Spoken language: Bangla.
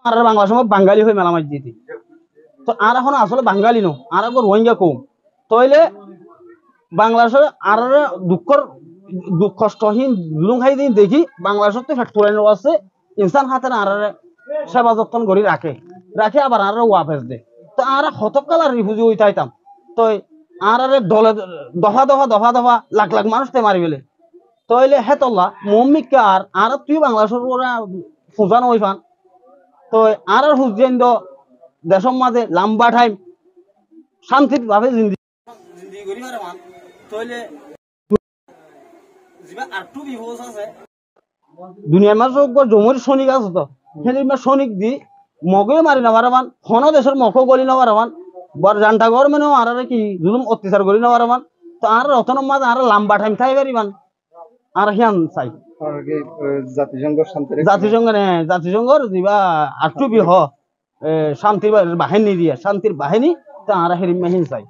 আর বাংলা সময় বাঙালি হয়ে মেলামাই দিতে তো আর এখন আসলে বাঙালি নো আর রোহিঙ্গা কম তইলে বাংলাদেশের আর দুঃখ কষ্টহীন জুলুম খাই দিন দেখি বাংলাদেশের তো ফ্যাক্টরি আছে ইনসান হাতে আর সেবা যত্ন করে রাখে আবার আর ওয়াফেস দে তো আর হতকাল আর রিফিউজি হইতে আইতাম তো আর দলে দফা দফা দফা দফা লাখ লাখ মানুষ তে মারি ফেলে তইলে হেতল্লা মম্মিকা আর তুই বাংলাদেশের ফুজানো হই ফান তো আর হুজেন দেশের মাঝে লম্বা টাইম শান্তির ভাবে জিন্দি করি মারে মান তইলে জিবা আরটু বিহস আছে দুনিয়ার মাঝে জমুর সৈনিক আছে তো সেদিন সৈনিক দি মগে মারি না পারে মান কোন দেশের মখো গলি না পারে মান বর জানটা গর মেনেও আর কি জুলুম অত্যাচার করি না পারে মান তো আর রতন মাঝে আর লম্বা টাইম থাই পারি মান আর হিয়ান চাই জাতিসংঘর জিবা আরটু বিহ শান্তির বাহিনী দিয়ে শান্তির বাহিনী তা আর হেরি মেহিন চাই